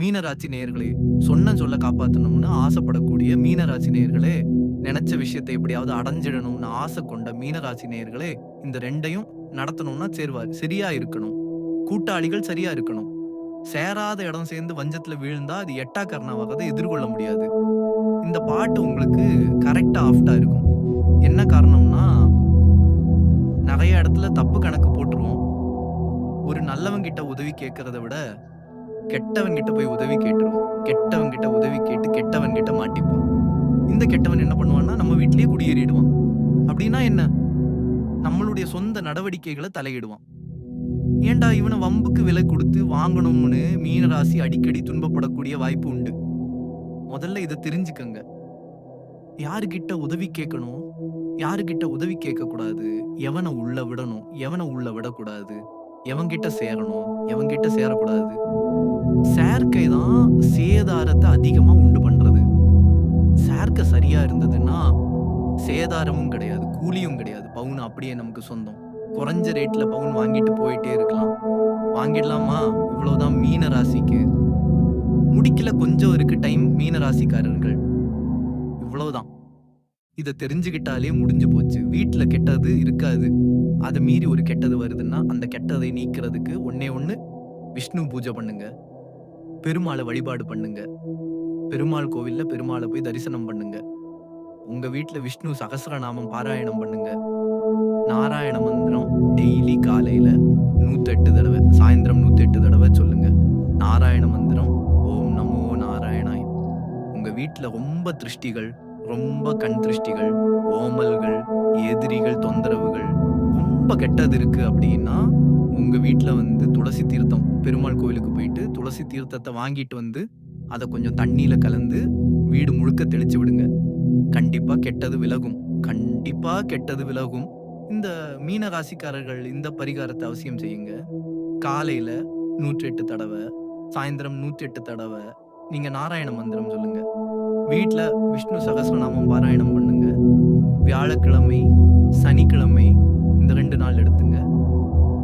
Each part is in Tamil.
மீனராசி நேயர்களே, சொன்ன சொல்ல காப்பாத்தணும்னு ஆசைப்படக்கூடிய மீனராசி நேயர்களே, நினைச்ச விஷயத்தை எப்படியாவது அடைஞ்சிடணும்னு ஆசை கொண்ட மீனராசி நேயர்களே, இந்த 2யும் நடத்தணும்னா சரியா இருக்கணும். கூட்டாளிகள் சரியா இருக்கணும். சேராத இடம் சேர்ந்து வஞ்சத்துல வீழ்ந்தா அது எட்டா கர்ணாவாக எதிர்கொள்ள முடியாது. இந்த பாட்டு உங்களுக்கு கரெக்டா ஆஃப்ட்டா இருக்கும். என்ன காரணம்னா, நெறைய இடத்துல தப்பு கணக்கு போட்டுருவோம். ஒரு நல்லவன் கிட்ட உதவி கேட்கிறத விட கெட்டவன் கிட்ட போய் உதவி கேட்டுருவோம். கெட்டவன் கிட்ட உதவி கேட்டு கெட்டவன் கிட்ட மாட்டிப்போம். இந்த கெட்டவன் என்ன பண்ணுவான்னா, நம்ம வீட்டிலேயே குடியேறிடுவான். அப்படின்னா என்ன? நம்மளுடைய சொந்த நடவடிக்கைகள தலையிடுவான். ஏன்டா இவன வம்புக்கு விலை கொடுத்து வாங்கணும்னு மீனராசி அடிக்கடி துன்பப்படக்கூடிய வாய்ப்பு உண்டு. முதல்ல இத தெரிஞ்சுக்கங்க. யாருகிட்ட உதவி கேட்கணும்? யாருகிட்ட உதவி கேட்கக்கூடாது? எவன உள்ள விடணும்? எவன உள்ள விடக்கூடாது? எவன்கிட்ட சேரணும்? எவன்கிட்ட சேரக்கூடாது? சேர்க்கை தான் சேதாரத்தை அதிகமா உண்டு பண்றது. சேர்க்கை சரியா இருந்ததுன்னா சேதாரமும் கிடையாது, கூலியும் கிடையாது. பவுன் அப்படியே நமக்கு சொந்தம். குறைஞ்ச ரேட்ல பவுன் வாங்கிட்டு போயிட்டே இருக்கலாம். வாங்கிடலாமா? இவ்வளவுதான் மீன ராசிக்கு. முடிக்கல கொஞ்சம் இருக்கு டைம் மீன ராசிக்காரர்கள். இவ்வளவுதான். இத தெரிஞ்சுக்கிட்டாலே முடிஞ்சு போச்சு. வீட்டுல கெட்டது இருக்காது. அதை மீறி ஒரு கெட்டது வருதுன்னா அந்த கெட்டதை நீக்கிறதுக்கு ஒன்னே ஒண்ணு விஷ்ணு பூஜை பண்ணுங்க. பெருமாளை வழிபாடு பண்ணுங்க. பெருமாள் கோவில்ல பெருமாளை போய் தரிசனம் பண்ணுங்க. உங்க வீட்டுல விஷ்ணு சகஸ்ரநாமம் பாராயணம் பண்ணுங்க. நாராயண மந்திரம் டெய்லி காலையில 108 தடவை, சாயந்தரம் 108 தடவை சொல்லுங்க. நாராயண மந்திரம் ஓம் நமோ நாராயணாய். உங்க வீட்டுல ரொம்ப திருஷ்டிகள், ரொம்ப கண் திருஷ்டிகள், ஓமல்கள், எதிரிகள், தொந்தரவுகள் ரொம்ப கெட்டது இருக்கு அப்படின்னா உங்க வீட்டுல துளசி தீர்த்தம், பெருமாள் கோவிலுக்கு போயிட்டு துளசி தீர்த்தத்தை வாங்கிட்டு அதை கொஞ்சம் தண்ணியில கலந்து வீடு முழுக்க தெளிச்சு விடுங்க. கண்டிப்பா கெட்டது விலகும். கண்டிப்பா கெட்டது விலகும். இந்த மீன ராசிக்காரர்கள் இந்த பரிகாரத்தை அவசியம் செய்யுங்க. காலையில 108 தடவை, சாயந்தரம் 108 தடவை நீங்க நாராயண மந்திரம் சொல்லுங்க. வீட்டுல விஷ்ணு சகஸ்ரநாமம் பாராயணம் பண்ணுங்க. வியாழக்கிழமை, சனிக்கிழமை இந்த 2 நாள் எடுத்துங்க.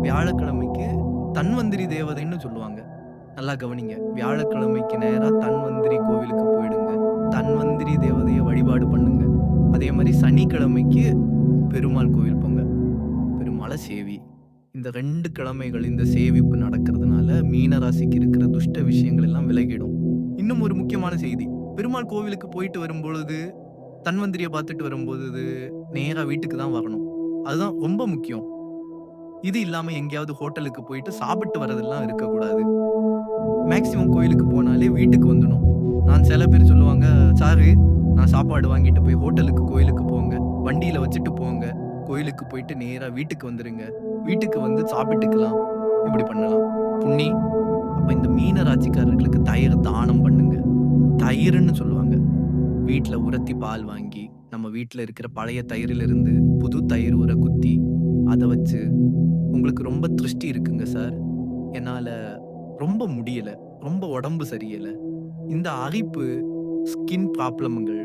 வியாழக்கிழமைக்கு தன்வந்திரி தேவதைன்னு சொல்லுவாங்க. நல்லா கவனிங்க. வியாழக்கிழமைக்கு நேரா தன்வந்திரி கோவிலுக்கு போயிடுங்க. தன்வந்திரி தேவதையை வழிபாடு பண்ணுங்க. அதே மாதிரி சனிக்கிழமைக்கு பெருமாள் கோவில் போங்க. பெருமாளை சேவி. இந்த 2 கிழமைகள் இந்த சேவிப்பு நடக்கிறதுனால மீனராசிக்கு இருக்கிற துஷ்ட விஷயங்கள் எல்லாம் விலகிடும். இன்னும் ஒரு முக்கியமான செய்தி, பெருமாள் கோவிலுக்கு போயிட்டு வரும்பொழுது, தன்வந்திரியை பார்த்துட்டு வரும்போது நேரா வீட்டுக்கு தான் வரணும். அதுதான் ரொம்ப முக்கியம். இது இல்லாம எங்கேயாவது ஹோட்டலுக்கு போயிட்டு சாப்பிட்டு வரதெல்லாம் இருக்கக்கூடாது. மேக்சிமம் கோயிலுக்கு போனாலே வீட்டுக்கு வந்துடும். நான் சில பேர் சொல்லுவாங்க, சாரு நான் சாப்பாடு வாங்கிட்டு போய் ஹோட்டலுக்கு கோயிலுக்கு போங்க, வண்டியில வச்சுட்டு போங்க, கோயிலுக்கு போயிட்டு நேரா வீட்டுக்கு வந்துருங்க, வீட்டுக்கு சாப்பிட்டுக்கலாம், இப்படி பண்ணலாம். புண்ணி. அப்ப இந்த மீன ராசிக்காரர்களுக்கு தயிர் தானம் பண்ணுங்க. தயிர்னு சொல்லுவாங்க. வீட்டுல உரத்தி பால் வாங்கி நம்ம வீட்டுல இருக்கிற பழைய தயிரிலிருந்து புது தயிர் உர குத்தி அதை வச்சு, உங்களுக்கு ரொம்ப திருஷ்டி இருக்குங்க சார், என்னால ரொம்ப முடியல, ரொம்ப உடம்பு சரியில்லை, இந்த அரிப்பு, ஸ்கின் ப்ராப்ளம்கள்,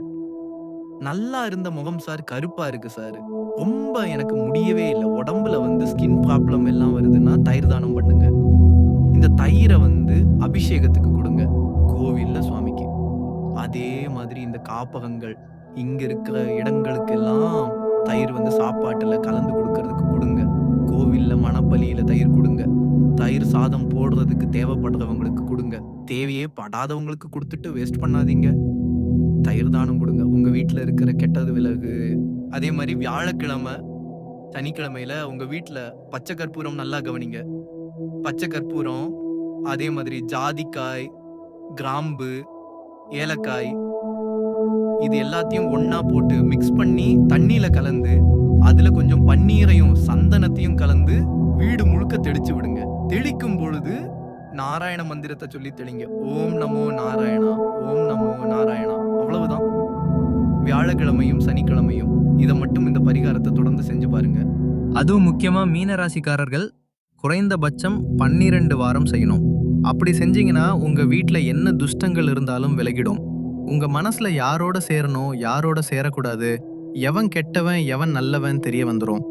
நல்லா இருந்த முகம் சார் கருப்பா இருக்கு சார், ரொம்ப எனக்கு முடியவே இல்லை, உடம்புல ஸ்கின் ப்ராப்ளம் எல்லாம் வருதுன்னா தயிர் தானம் பண்ணுங்க. இந்த தயிரை அபிஷேகத்துக்கு கொடுங்க கோவில்ல சுவாமிக்கு. அதே மாதிரி இந்த காப்பகங்கள், இங்க இருக்கிற இடங்களுக்கு எல்லாம் தயிர் சாப்பாட்டுல கலந்து கொடுக்கறதுக்கு கொடுங்க. கோவில்ல மணப்பலியில தயிர் கொடுங்க. தயிர் சாதம் போடுறதுக்கு தேவைப்படுறவங்களுக்கு கொடுங்க. தேவையே படாதவங்களுக்கு கொடுத்துட்டு வேஸ்ட் பண்ணாதீங்க. தயிர் தானம் கொடுங்க. உங்க வீட்டுல இருக்கிற கெட்டது விலகு. அதே மாதிரி வியாழக்கிழமை, சனிக்கிழமையில உங்க வீட்டுல பச்சை கற்பூரம், நல்லா கவனிங்க, பச்சை கற்பூரம், அதே மாதிரி ஜாதிக்காய், கிராம்பு, ஏலக்காய், இது எல்லாத்தையும் ஒண்ணா போட்டு மிக்ஸ் பண்ணி தண்ணியில கலந்து அதுல கொஞ்சம் பன்னீரையும் சந்தனத்தையும் கலந்து வீடு முழுக்க தெளிச்சு விடுங்க. தெளிக்கும் பொழுது நாராயண மந்திரத்தை சொல்லி தெளிங்க. ஓம் நமோ நாராயணா, ஓம் நமோ நாராயணா. அவ்வளவுதான். வியாழக்கிழமையும் சனிக்கிழமையும் இதை மட்டும் இந்த பரிகாரத்தை தொடர்ந்து செஞ்சு பாருங்க. அதுவும் முக்கியமா மீனராசிக்காரர்கள் குறைந்தபட்சம் 12 வாரம் செய்யணும். அப்படி செஞ்சீங்கன்னா உங்க வீட்டுல என்ன துஷ்டங்கள் இருந்தாலும் விலகிடும். உங்க மனசுல யாரோட சேரணும், யாரோட சேரக்கூடாது, எவன் கெட்டவன் எவன் நல்லவன் தெரிய வந்துடும்.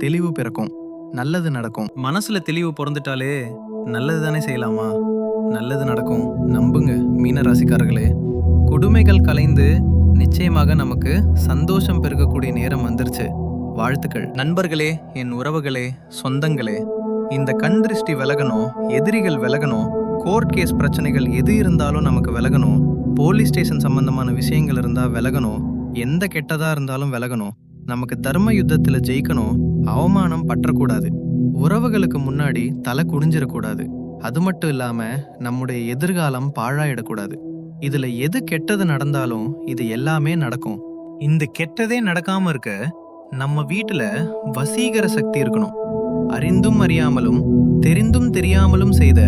தெளிவு பிறக்கும், நல்லது நடக்கும். மனசுல தெளிவு பிறந்துட்டாலே நல்லது தானே செய்யலாமா? நல்லது நடக்கும், நம்புங்க மீனராசிக்காரர்களே. கொடுமைகள் கலைந்து நிச்சயமாக நமக்கு சந்தோஷம் பெருகக்கூடிய நேரம் வந்துருச்சு. வாழ்த்துக்கள் நண்பர்களே, என் உறவுகளே, சொந்தங்களே. இந்த கண் திருஷ்டி விலகணும், எதிரிகள் விலகணும், கோர்ட் கேஸ் பிரச்சனைகள் எது இருந்தாலும் நமக்கு விலகணும், போலீஸ் ஸ்டேஷன் சம்பந்தமான விஷயங்கள் இருந்தா விலகணும், எந்த கெட்டதா இருந்தாலும் விலகணும், நமக்கு தர்ம யுத்தத்துல ஜெயிக்கணும், அவமானம் பற்றக்கூடாது, உறவுகளுக்கு முன்னாடி தலை குடிஞ்சிடக்கூடாது, அது மட்டும் இல்லாம நம்முடைய எதிர்காலம் பாழாயிடக்கூடாது. இதுல எது கெட்டது நடந்தாலும் இது எல்லாமே நடக்கும். இந்த கெட்டதே நடக்காம இருக்க நம்ம வீட்டுல வசீகர சக்தி இருக்கணும். அறிந்தும் அறியாமலும் தெரிந்தும் தெரியாமலும் செய்த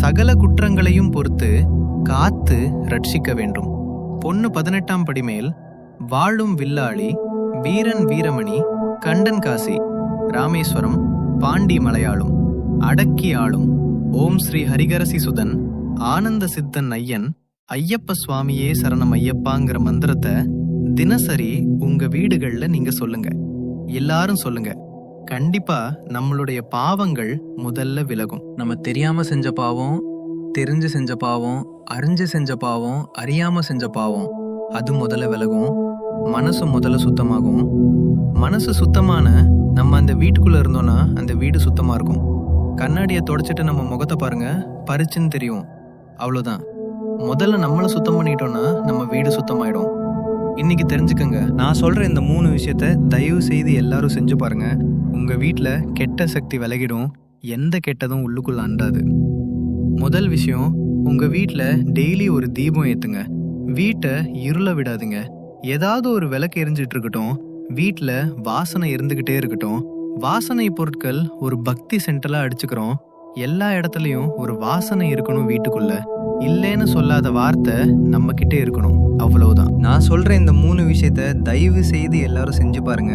சகல குற்றங்களையும் பொறுத்து காத்து ரட்சிக்க வேண்டும். பொண்ணு 18ஆம் படி மேல் வாழும் வில்லாளி வீரன் வீரமணி கண்டன் காசி ராமேஸ்வரம் பாண்டி மலையாளும் அடக்கி ஆளும் ஓம் ஸ்ரீ ஹரிகரசி சுதன் ஆனந்த சித்தன் ஐயன் ஐயப்ப சுவாமியே சரணம் ஐயப்பாங்கிற மந்திரத்தை தினசரி உங்க வீடுகள்ல நீங்க சொல்லுங்க. எல்லாரும் சொல்லுங்க. கண்டிப்பா நம்மளுடைய பாவங்கள் முதல்ல விலகும். நம்ம தெரியாம செஞ்ச பாவம், தெரிஞ்சு செஞ்ச பாவம், அறிஞ்சு செஞ்ச பாவம், அறியாம செஞ்ச பாவம், அது முதல்ல விலகும். மனசு முதல்ல சுத்தமாகும். மனசு சுத்தமான நம்ம அந்த வீட்டுக்குள்ள இருந்தோம்னா அந்த வீடு சுத்தமா இருக்கும். கண்ணாடியை தொடச்சிட்டு நம்ம முகத்தை பாருங்க, பரிச்சுன்னு தெரியும். அவ்வளோதான். முதல்ல நம்மளை சுத்தம் பண்ணிட்டோம்னா நம்ம வீடு சுத்தமாயிடும். இன்னைக்கு தெரிஞ்சுக்கங்க, நான் சொல்ற இந்த 3 விஷயத்த தயவு செய்து எல்லாரும் செஞ்சு பாருங்க. உங்க வீட்டுல கெட்ட சக்தி விலகிடும், எந்த கெட்டதும் உள்ளுக்குள்ள அண்டாது. முதல் விஷயம், உங்க வீட்டுல டெய்லி ஒரு தீபம் ஏத்துங்க. வீட்டை இருள விடாதுங்க. ஏதாவது ஒரு விளக்கு எரிஞ்சிட்டு இருக்கட்டும், வீட்டுல வாசனை இருந்துகிட்டே இருக்கட்டும். வாசனை பொருட்கள் ஒரு பக்தி சென்டலா அடிச்சுக்கிறோம். எல்லா இடத்துலயும் ஒரு வாசனை இருக்கணும். வீட்டுக்குள்ள இல்லைன்னு சொல்லாத வார்த்தை நம்ம கிட்டே இருக்கணும். அவ்வளவுதான். நான் சொல்ற இந்த 3 விஷயத்த தயவு செய்து எல்லாரும் செஞ்சு பாருங்க.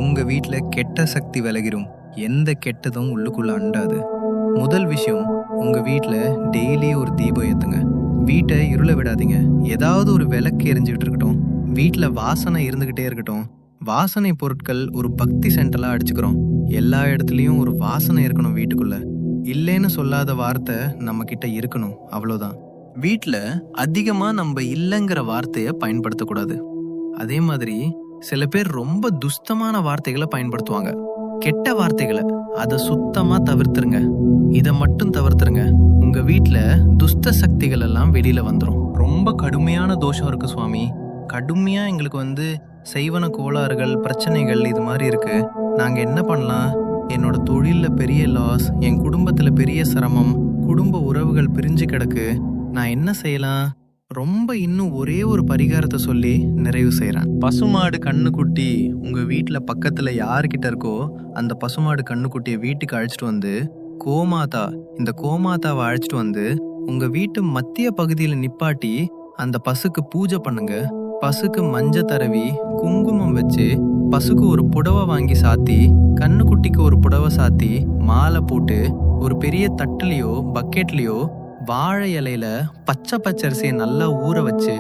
உங்க வீட்டுல கெட்ட சக்தி விலகிரும், எந்த கெட்டதும் உள்ளுக்குள்ள அண்டாது. முதல் விஷயம், உங்க வீட்டுல டெய்லி ஒரு தீபம் ஏத்துங்க. வீட்டை இருள விடாதீங்க. ஏதாவது ஒரு விளக்கு எரிஞ்சுக்கிட்டு இருக்கட்டும். வீட்டுல வாசனை இருந்துகிட்டே இருக்கட்டும். வாசனை பொருட்கள் ஒரு பக்தி சென்டலா அடிச்சுக்கிறோம். எல்லா இடத்துலயும் ஒரு வாசனை இருக்கணும். வீட்டுக்குள்ள இல்லைன்னு சொல்லாத வார்த்தை நம்ம கிட்ட இருக்கணும். அவ்வளவுதான். வீட்டுல அதிகமா நம்ம இல்லைங்கிற வார்த்தைய பயன்படுத்தக்கூடாது. அதே மாதிரி சில பேர் ரொம்ப துஷ்டமான வார்த்தைகளை பயன்படுத்துவாங்க. கெட்ட வார்த்தைகளை அதை சுத்தமா தவிர்த்துருங்க. இதை மட்டும் தவிர்த்துருங்க. உங்க வீட்டுல துஷ்ட சக்திகள் எல்லாம் வெளியில வந்துடும். ரொம்ப கடுமையான தோஷம் இருக்கு சுவாமி, கடுமையா எங்களுக்கு செய்வன கோளாறுகள், பிரச்சனைகள் இது மாதிரி இருக்கு, நாங்க என்ன பண்ணலாம்? என்னோட தொழில்ல பெரிய லாஸ், என் குடும்பத்துல பெரிய சிரமம், குடும்ப உறவுகள் பிரிஞ்சு கிடக்கு, நான் என்ன செய்யலாம்? ரொம்ப இன்னும் ஒரே ஒரு பரிகாரத்தை சொல்லி நிறைவு செய்யறேன். பசுமாடு கண்ணுக்குட்டி உங்க வீட்டுல பக்கத்துல யாருக்கிட்ட இருக்கோ அந்த பசுமாடு கண்ணுக்குட்டியை வீட்டுக்கு அழைச்சிட்டு வந்து கோமாதா, இந்த கோமாதாவை அழைச்சிட்டு வந்து உங்க வீட்டு மத்திய பகுதியில நிப்பாட்டி அந்த பசுக்கு பூஜை பண்ணுங்க. பசுக்கு மஞ்ச தடவி குங்குமம் வச்சு பசுக்கு ஒரு புடவை வாங்கி சாத்தி, கண்ணுக்குட்டிக்கு ஒரு புடவை சாத்தி, மாலை போட்டு ஒரு பெரிய தட்டுலயோ பக்கெட்லயோ வாழை இலையில பச்சை பச்சரிசியை நல்லா ஊற வச்சு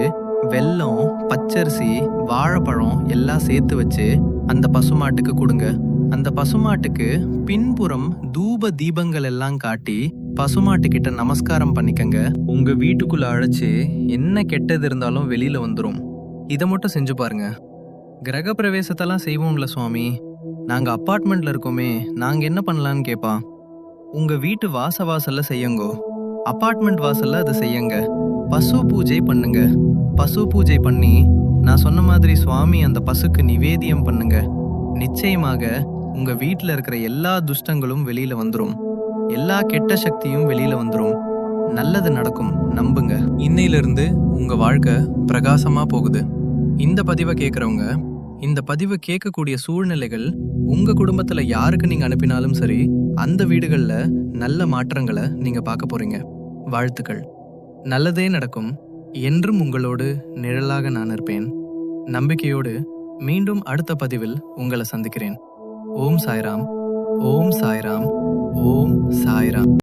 வெல்லம், பச்சரிசி, வாழைப்பழம் எல்லாம் சேர்த்து வச்சு அந்த பசுமாட்டுக்கு கொடுங்க. அந்த பசுமாட்டுக்கு பின்புறம் தூப தீபங்கள் எல்லாம் காட்டி பசுமாட்டுக்கிட்ட நமஸ்காரம் பண்ணிக்கங்க. உங்க வீட்டுக்குள்ள அழைச்சு என்ன கெட்டது இருந்தாலும் வெளியில வந்துடும். இதை மட்டும் செஞ்சு பாருங்க. கிரக பிரவேசத்தெல்லாம் செய்வோம்ல சுவாமி, நாங்க அப்பார்ட்மெண்ட்ல இருக்கோமே, நாங்க என்ன பண்ணலான்னு கேப்பா. உங்க வீட்டு வாசல்ல செய்யுங்கோ, அப்பார்ட்மெண்ட் வாசல்ல அதை செய்யுங்க. பசு பூஜை பண்ணுங்க. பசு பூஜை பண்ணி நான் சொன்ன மாதிரி சுவாமி அந்த பசுக்கு நிவேதியம் பண்ணுங்க. நிச்சயமாக உங்க வீட்டுல இருக்கிற எல்லா துஷ்டங்களும் வெளியில வந்துடும். எல்லா கெட்ட சக்தியும் வெளியில வந்துடும். நல்லது நடக்கும், நம்புங்க. இன்னையிலிருந்து உங்க வாழ்க்கை பிரகாசமா போகுது. இந்த பதிவை கேட்கறவங்க, இந்த பதிவை கேட்கக்கூடிய சூழ்நிலைகள் உங்க குடும்பத்துல யாருக்கு நீங்க அனுப்பினாலும் சரி, அந்த வீடுகள்ல நல்ல மாற்றங்களை நீங்க பார்க்க போறீங்க. வாழ்த்துக்கள். நல்லதே நடக்கும். என்றும் உங்களோடு நிழலாக நான் இருப்பேன். நம்பிக்கையோடு மீண்டும் அடுத்த பதிவில் உங்களை சந்திக்கிறேன். ஓம் சாய்ராம். ஓம் சாய்ராம். ஓம் சாய்ராம்.